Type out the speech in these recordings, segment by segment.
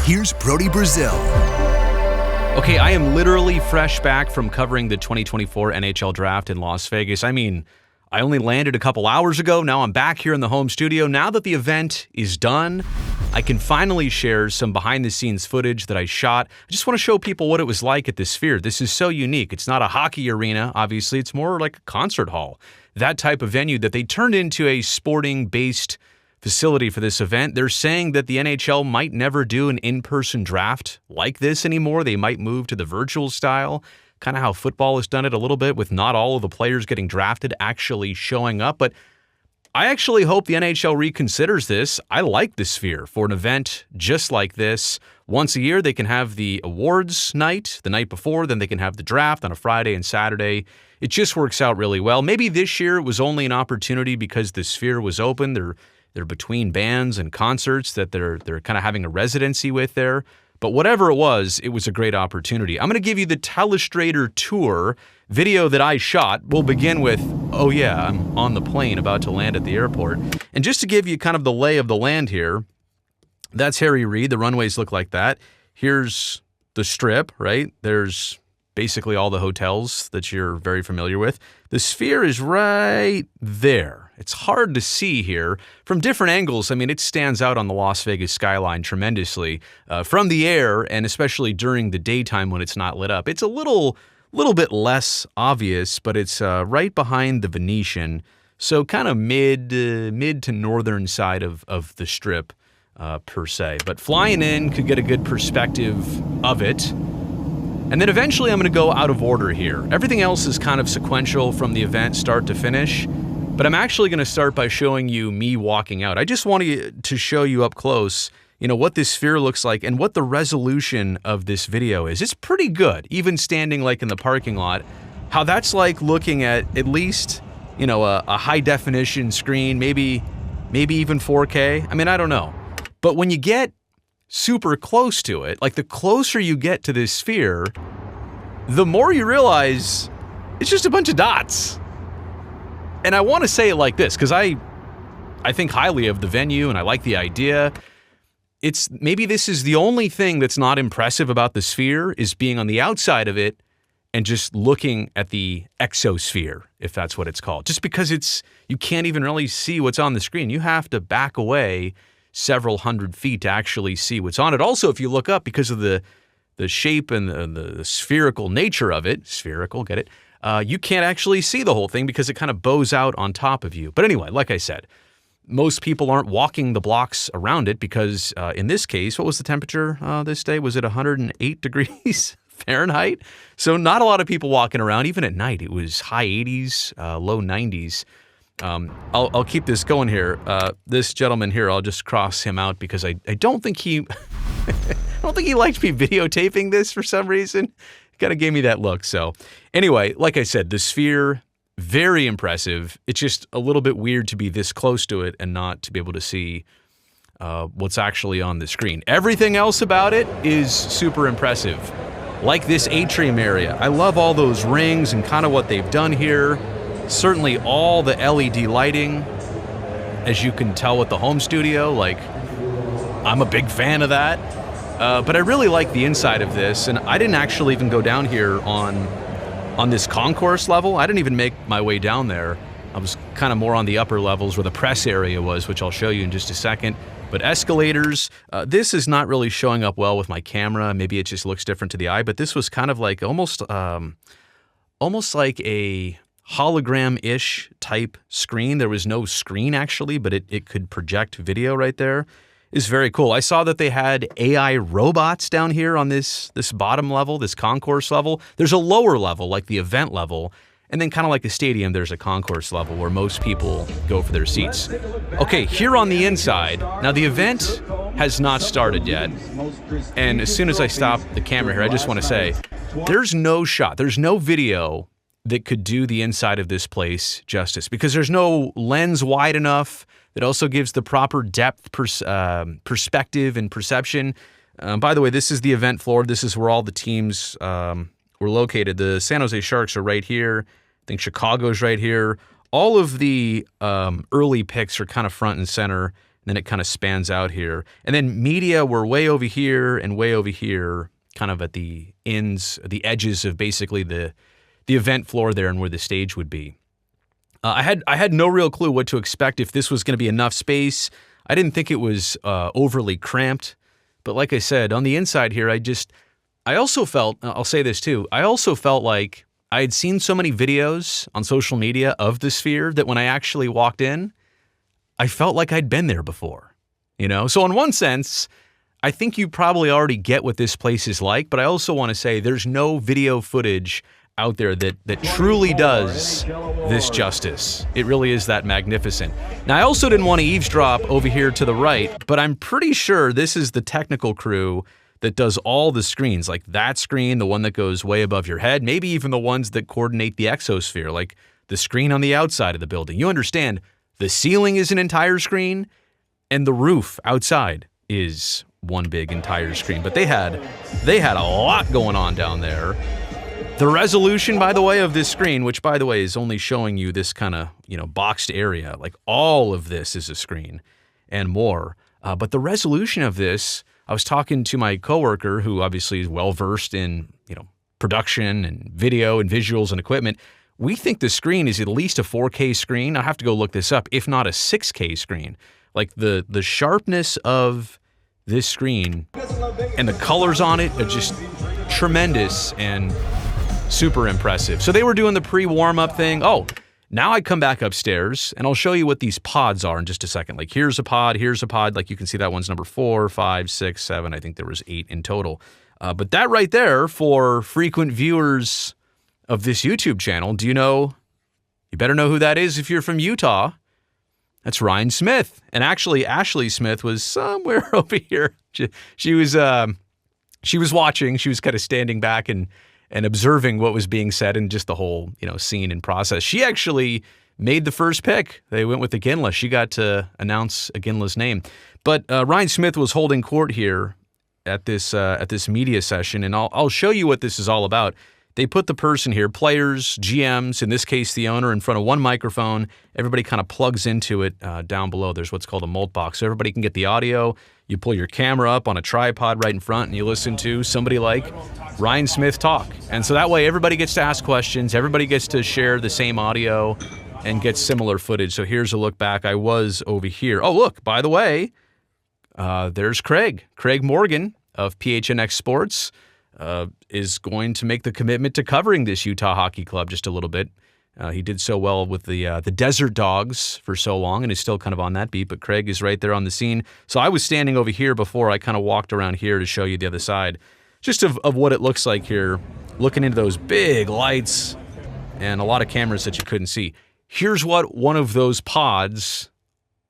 here's Brody Brazil. Okay, I am literally fresh back from covering the 2024 NHL Draft in Las Vegas. I mean, I only landed a couple hours ago. Now I'm back here in the home studio. Now that the event is done, I can finally share some behind-the-scenes footage that I shot. I just want to show people what it was like at the Sphere. This is so unique. It's not a hockey arena, obviously. It's more like a concert hall. That type of venue that they turned into a sporting-based facility for this event. They're saying that the NHL might never do an in-person draft like this anymore. They might move to the virtual style, kind of how football has done it a little bit, with not all of the players getting drafted actually showing up. But I actually hope the NHL reconsiders this. I like the Sphere for an event just like this. Once a year, they can have the awards night the night before, then they can have the draft on a Friday and Saturday. It just works out really well. Maybe this year it was only an opportunity because the Sphere was open. They're between bands and concerts that they're kind of having a residency with there. But whatever it was a great opportunity. I'm going to give you the Telestrator tour video that I shot. We'll begin with, oh yeah, I'm on the plane about to land at the airport. And just to give you kind of the lay of the land here, that's Harry Reid. The runways look like that. Here's the Strip, right? There's basically all the hotels that you're very familiar with. The Sphere is right there. It's hard to see here from different angles. I mean, it stands out on the Las Vegas skyline tremendously from the air, and especially during the daytime when it's not lit up. It's a little bit less obvious, but it's right behind the Venetian, so kind of mid to northern side of the Strip per se. But flying in could get a good perspective of it. And then eventually I'm going to go out of order here. Everything else is kind of sequential from the event start to finish, but I'm actually going to start by showing you me walking out. I just wanted to show you up close, what this Sphere looks like and what the resolution of this video is. It's pretty good, even standing like in the parking lot. How that's like looking at least, a high definition screen, maybe even 4K. I mean, I don't know. But when you get super close to it, like the closer you get to this Sphere, the more you realize it's just a bunch of dots. And I want to say it like this because I think highly of the venue and I like the idea. Maybe this is the only thing that's not impressive about the Sphere is being on the outside of it and just looking at the Exosphere, if that's what it's called. Just because you can't even really see what's on the screen. You have to back away several hundred feet to actually see what's on it. Also, if you look up, because of the shape and the spherical nature of it, spherical, get it? You can't actually see the whole thing because it kind of bows out on top of you. But anyway, like I said, most people aren't walking the blocks around it because in this case, what was the temperature this day? Was it 108 degrees Fahrenheit? So not a lot of people walking around. Even at night, it was high 80s, low 90s. I'll keep this going here. This gentleman here, I'll just cross him out because I don't think he I don't think he liked me videotaping this for some reason. Kind of gave me that look. So anyway, like I said, the Sphere, very impressive. It's just a little bit weird to be this close to it and not to be able to see what's actually on the screen. Everything else about it is super impressive. Like this atrium area. I love all those rings and kind of what they've done here. Certainly all the LED lighting, as you can tell with the home studio, like I'm a big fan of that. But I really like the inside of this, and I didn't actually even go down here on this concourse level. I didn't even make my way down there. I was kind of more on the upper levels where the press area was, which I'll show you in just a second. But escalators, this is not really showing up well with my camera. Maybe it just looks different to the eye, but this was kind of like almost like a hologram-ish type screen. There was no screen actually, but it could project video right there. It's very cool. I saw that they had AI robots down here on this bottom level, this concourse level. There's a lower level, like the event level, and then kind of like the stadium, there's a concourse level where most people go for their seats. Okay, here on the inside, now the event has not started yet, and as soon as I stop the camera here, I just want to say, there's no shot, there's no video that could do the inside of this place justice because there's no lens wide enough that also gives the proper depth perspective and perception. By the way, this is the event floor. This is where all the teams were located. The San Jose Sharks are right here. I think Chicago's right here. All of the early picks are kind of front and center. then it kind of spans out here. And then media were way over here and way over here, kind of at the ends, the edges of basically the event floor there and where the stage would be. I had no real clue what to expect, if this was going to be enough space. I didn't think it was overly cramped. But like I said, on the inside here, I also felt, I'll say this too, I also felt like I had seen so many videos on social media of the Sphere that when I actually walked in, I felt like I'd been there before, you know? So in one sense, I think you probably already get what this place is like, but I also want to say there's no video footage out there that truly does this justice. It really is that magnificent. Now, I also didn't want to eavesdrop over here to the right, but I'm pretty sure this is the technical crew that does all the screens, like that screen, the one that goes way above your head, maybe even the ones that coordinate the Exosphere, like the screen on the outside of the building. You understand, the ceiling is an entire screen, and the roof outside is one big entire screen. But they had a lot going on down there. The resolution, by the way, of this screen, which, by the way, is only showing you this kind of, boxed area, like all of this is a screen and more. But the resolution of this, I was talking to my coworker, who obviously is well-versed in, production and video and visuals and equipment. We think the screen is at least a 4K screen. I have to go look this up, if not a 6K screen. Like the sharpness of this screen and the colors on it are just tremendous and super impressive. So they were doing the pre-warm-up thing. Oh, now I come back upstairs, and I'll show you what these pods are in just a second. Like, here's a pod. Like, you can see that one's number 4, 5, 6, 7. I think there was 8 in total. But that right there, for frequent viewers of this YouTube channel, you better know who that is if you're from Utah. That's Ryan Smith. And actually, Ashley Smith was somewhere over here. She was watching. She was kind of standing back and observing what was being said and just the whole, scene and process. She actually made the first pick. They went with Iginla. She got to announce Iginla's name. But Ryan Smith was holding court here at this media session, and I'll show you what this is all about. They put the person here, players, GMs, in this case the owner, in front of one microphone. Everybody kind of plugs into it down below. There's what's called a mult box. So everybody can get the audio. You pull your camera up on a tripod right in front, and you listen to somebody like Ryan Smith talk. And so that way everybody gets to ask questions. Everybody gets to share the same audio and get similar footage. So here's a look back. I was over here. Oh, look, by the way, there's Craig Morgan of PHNX Sports. Is going to make the commitment to covering this Utah Hockey Club just a little bit. He did so well with the Desert Dogs for so long and is still kind of on that beat, but Craig is right there on the scene. So I was standing over here before. I kind of walked around here to show you the other side, just of what it looks like here, looking into those big lights and a lot of cameras that you couldn't see. Here's what one of those pods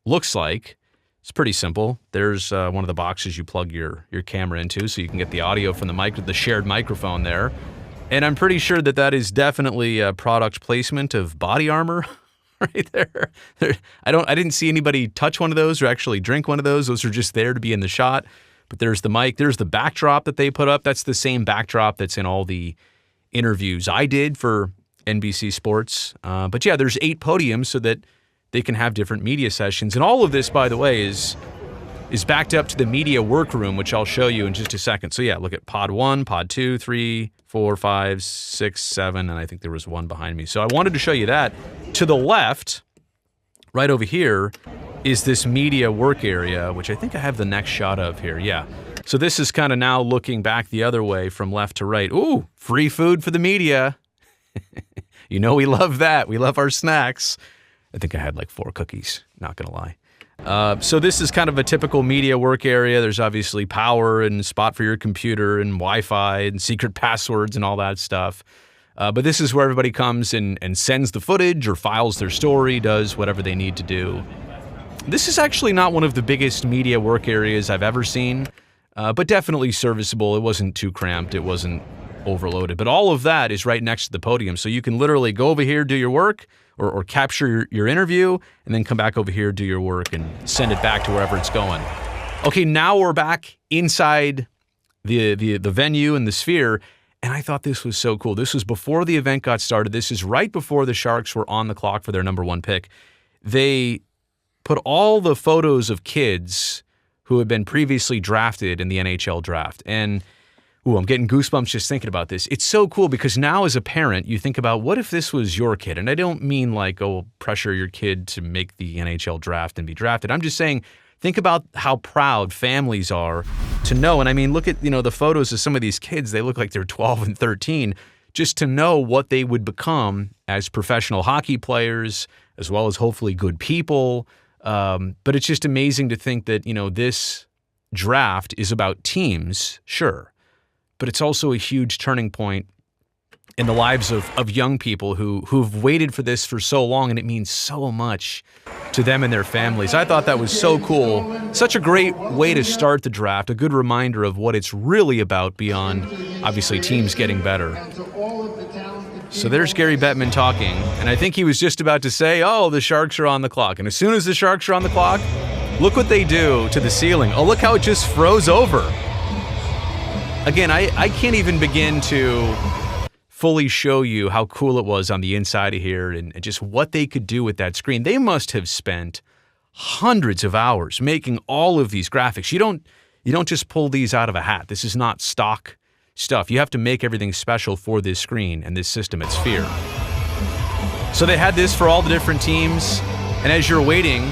looks like. It's pretty simple. There's one of the boxes you plug your camera into so you can get the audio from the shared microphone there. And I'm pretty sure that is definitely a product placement of body armor right there. I didn't see anybody touch one of those or actually drink one of those. Those are just there to be in the shot. But there's the mic. There's the backdrop that they put up. That's the same backdrop that's in all the interviews I did for NBC Sports. But yeah, there's 8 podiums so that they can have different media sessions. And all of this, by the way, is backed up to the media workroom, which I'll show you in just a second. So yeah, look at pod 1, pod 2, 3, 4, 5, 6, 7, and I think there was one behind me. So I wanted to show you that. To the left, right over here, is this media work area, which I think I have the next shot of here. Yeah. So this is kind of now looking back the other way from left to right. Ooh, free food for the media. We love that. We love our snacks. I think I had like 4 cookies, not going to lie. So this is kind of a typical media work area. There's obviously power and spot for your computer and Wi-Fi and secret passwords and all that stuff. But this is where everybody comes and sends the footage or files their story, does whatever they need to do. This is actually not one of the biggest media work areas I've ever seen, but definitely serviceable. It wasn't too cramped. It wasn't overloaded. But all of that is right next to the podium. So you can literally go over here, do your work, or capture your interview, and then come back over here, do your work, and send it back to wherever it's going. Okay, now we're back inside the venue and the Sphere, and I thought this was so cool. This was before the event got started. This is right before the Sharks were on the clock for their number 1 pick. They put all the photos of kids who have been previously drafted in the NHL draft. And I'm getting goosebumps just thinking about this. It's so cool because now as a parent, you think about what if this was your kid? And I don't mean like, pressure your kid to make the NHL draft and be drafted. I'm just saying, think about how proud families are to know. And I mean, look at, the photos of some of these kids. They look like they're 12 and 13, just to know what they would become as professional hockey players, as well as hopefully good people. But it's just amazing to think that, this draft is about teams, sure. But it's also a huge turning point in the lives of young people who've waited for this for so long, and it means so much to them and their families. I thought that was so cool. Such a great way to start the draft, a good reminder of what it's really about beyond, obviously, teams getting better. So there's Gary Bettman talking, and I think he was just about to say, the Sharks are on the clock. And as soon as the Sharks are on the clock, look what they do to the ceiling. Oh, look how it just froze over. Again, I can't even begin to fully show you how cool it was on the inside of here and just what they could do with that screen. They must have spent hundreds of hours making all of these graphics. You don't just pull these out of a hat. This is not stock stuff. You have to make everything special for this screen and this system at Sphere. So they had this for all the different teams. And as you're waiting,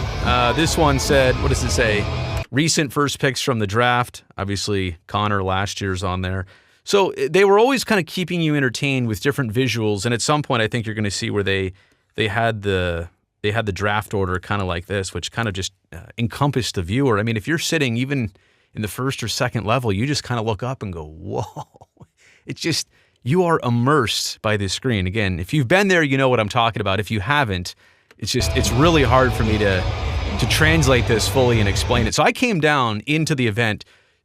this one said, what does it say? Recent first picks from the draft. Obviously, Connor last year's on there. So they were always kind of keeping you entertained with different visuals. And at some point, I think you're going to see where they had the draft order kind of like this, which kind of just encompassed the viewer. I mean, if you're sitting even in the first or second level, you just kind of look up and go, whoa. It's just, you are immersed by this screen. Again, if you've been there, you know what I'm talking about. If you haven't, it's really hard for me to translate this fully and explain it. So I came down into the event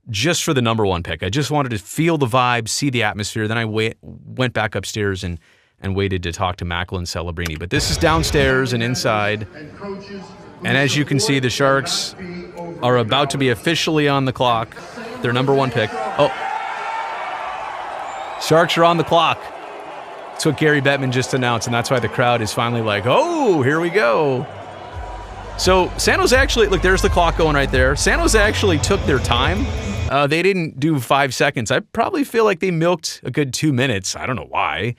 just for the number one pick. I just wanted to feel the vibe, see the atmosphere. Then I went back upstairs and waited to talk to Macklin Celebrini. But this is downstairs and inside. And as you can see, the Sharks are about to be officially on the clock. Their number one pick. Sharks are on the clock. That's what Gary Bettman just announced, and that's why the crowd is finally like, here we go. So San Jose actually, look, there's the clock going right there. San Jose actually took their time. They didn't do 5 seconds. I probably feel like they milked a good 2 minutes. I don't know why.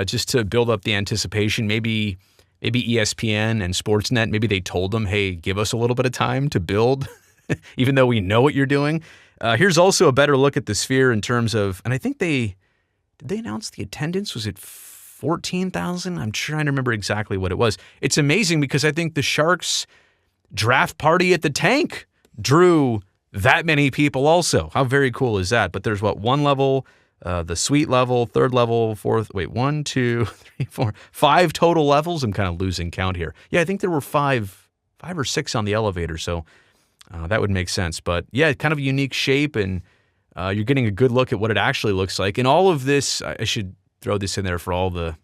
Just to build up the anticipation. Maybe ESPN and Sportsnet, maybe they told them, hey, give us a little bit of time to build, even though we know what you're doing. Here's also a better look at the Sphere in terms of, and I think did they announce the attendance? Was it 14,000? I'm trying to remember exactly what it was. It's amazing because I think the Sharks draft party at the Tank drew that many people also. How very cool is that? But there's one level, the suite level, third level, fourth, 1, 2, 3, 4, 5 total levels. I'm kind of losing count here. Yeah, I think there were five or six on the elevator, so that would make sense. But yeah, kind of a unique shape, and you're getting a good look at what it actually looks like. And all of this, I should throw this in there for all the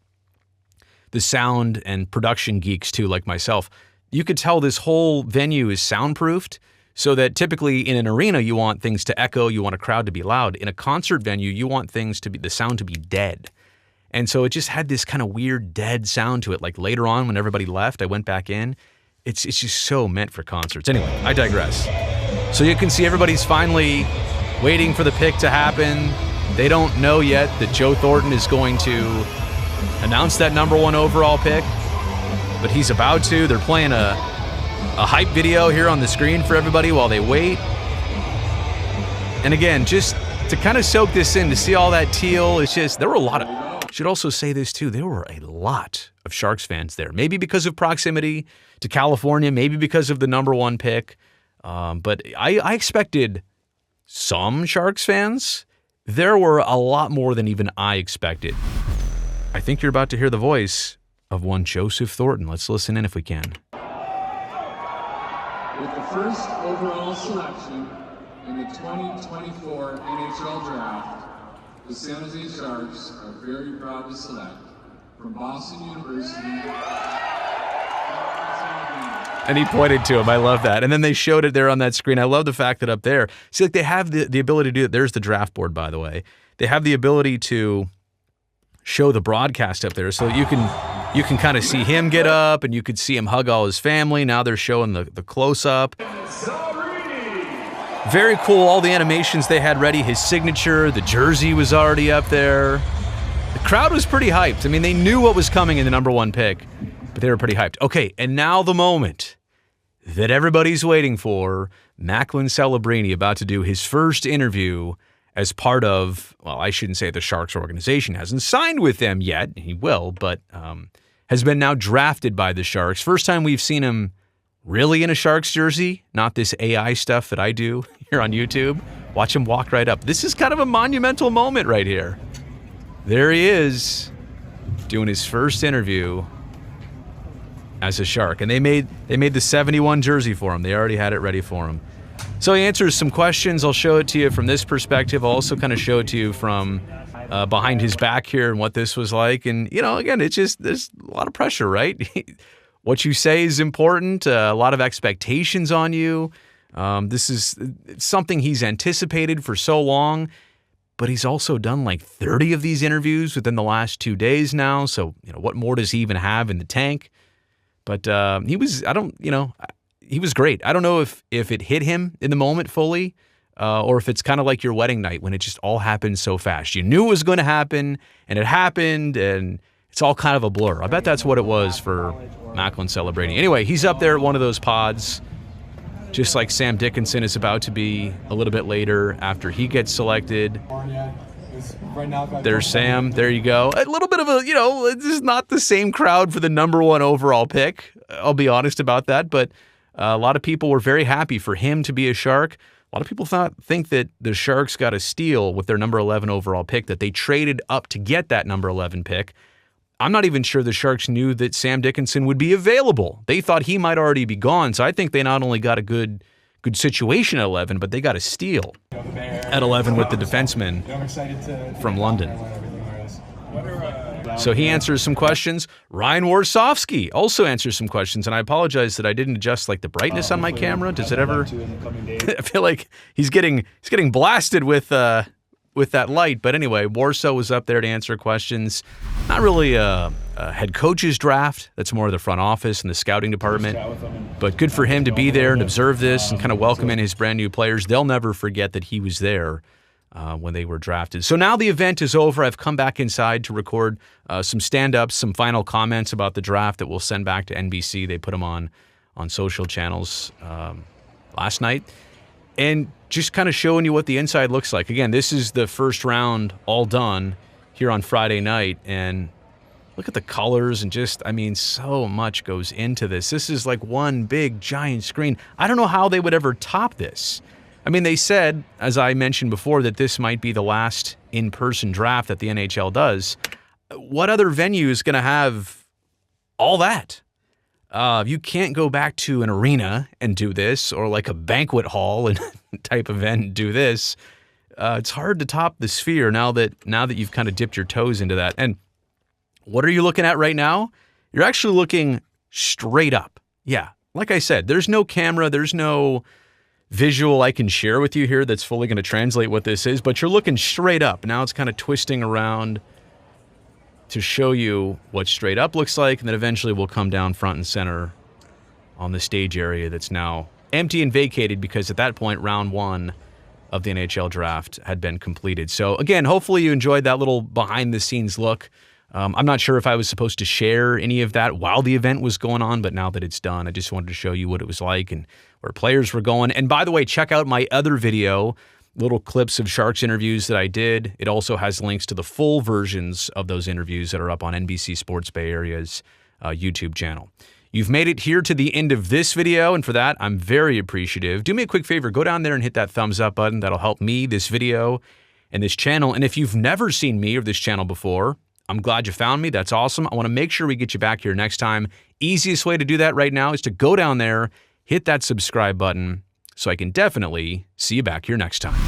sound and production geeks too, like myself. You could tell this whole venue is soundproofed, so that typically in an arena you want things to echo, you want a crowd to be loud. In a concert venue, you want the sound to be dead. And so it just had this kind of weird dead sound to it. Like later on when everybody left, I went back in. It's just so meant for concerts. Anyway, I digress. So you can see everybody's finally waiting for the pick to happen. They don't know yet that Joe Thornton is going to announce that number one overall pick, but he's about to. They're playing a hype video here on the screen for everybody while they wait. And again, just to kind of soak this in, to see all that teal, it's just, there were a lot of, should also say this too, there were a lot of Sharks fans there. Maybe because of proximity to California, maybe because of the number one pick. But I expected some Sharks fans. There were a lot more than even I expected. I think you're about to hear the voice of one Joseph Thornton. Let's listen in if we can. With the first overall selection in the 2024 NHL Draft, the San Jose Sharks are very proud to select from Boston University. And he pointed to him. I love that. And then they showed it there on that screen. I love the fact that up there, see, like they have the ability to do it. There's the draft board, by the way. They have the ability to show the broadcast up there so that you can You can kind of see him get up, and you could see him hug all his family. Now they're showing the close-up. Very cool, all the animations they had ready. His signature, the jersey was already up there. The crowd was pretty hyped. I mean, they knew what was coming in the number 1 pick, but they were pretty hyped. Okay, and now the moment that everybody's waiting for. Macklin Celebrini about to do his first interview as part of, well, I shouldn't say the Sharks organization hasn't signed with them yet. He will, but has been now drafted by the Sharks. First time we've seen him really in a Sharks jersey, not this AI stuff that I do here on YouTube. Watch him walk right up. This is kind of a monumental moment right here. There he is doing his first interview as a Shark. And they made the 71 jersey for him. They already had it ready for him. So he answers some questions. I'll show it to you from this perspective. I'll also kind of show it to you from behind his back here and what this was like. And, you know, again, it's just, there's a lot of pressure, right? What you say is important. A lot of expectations on you. This is something he's anticipated for so long. But he's also done like 30 of these interviews within the last 2 days now. So, you know, what more does he even have in the tank? But he was great. I don't know if it hit him in the moment fully, or if it's kind of like your wedding night when it just all happened so fast. You knew it was going to happen, and it happened, and it's all kind of a blur. I bet that's what it was for Macklin Celebrini. Anyway, he's up there at one of those pods, just like Sam Dickinson is about to be a little bit later after he gets selected. There's Sam. There you go. A little bit of a, you know, this is not the same crowd for the number 1 overall pick. I'll be honest about that, but a lot of people were very happy for him to be a Shark. A lot of people think that the Sharks got a steal with their number 11 overall pick, that they traded up to get that number 11 pick. I'm not even sure the Sharks knew that Sam Dickinson would be available. They thought he might already be gone, so I think they not only got a good situation at 11, but they got a steal at 11 with the defenseman from London. So he answers some questions. Ryan Warsofsky also answers some questions, and I apologize that I didn't adjust like the brightness on my camera. Does it ever? I feel like he's getting blasted with that light. But anyway, Warsaw was up there to answer questions. Not really a head coach's draft. That's more of the front office and the scouting department. But good for him to be there and observe this and kind of welcome in his brand new players. They'll never forget that he was there when they were drafted. So now the event is over. I've come back inside to record some stand-ups, some final comments about the draft that we'll send back to NBC. They put them on social channels last night. And just kind of showing you what the inside looks like. Again, this is the first round all done here on Friday night. And look at the colors and just, I mean, so much goes into this. This is like one big giant screen. I don't know how they would ever top this. I mean, they said, as I mentioned before, that this might be the last in-person draft that the NHL does. What other venue is going to have all that? You can't go back to an arena and do this, or like a banquet hall and type event and do this. It's hard to top the Sphere now that you've kind of dipped your toes into that. And what are you looking at right now? You're actually looking straight up. Yeah, like I said, there's no camera, there's no visual I can share with you here that's fully going to translate what this is, but you're looking straight up. Now it's kind of twisting around to show you what straight up looks like, and then eventually we'll come down front and center on the stage area that's now empty and vacated because at that point, round 1 of the NHL draft had been completed. So again, hopefully you enjoyed that little behind-the-scenes look. I'm not sure if I was supposed to share any of that while the event was going on, but now that it's done, I just wanted to show you what it was like and where players were going. And by the way, check out my other video, little clips of Sharks interviews that I did. It also has links to the full versions of those interviews that are up on NBC Sports Bay Area's YouTube channel. You've made it here to the end of this video, and for that, I'm very appreciative. Do me a quick favor, go down there and hit that thumbs up button. That'll help me, this video, and this channel. And if you've never seen me or this channel before, I'm glad you found me. That's awesome. I want to make sure we get you back here next time. Easiest way to do that right now is to go down there, hit that subscribe button, so I can definitely see you back here next time.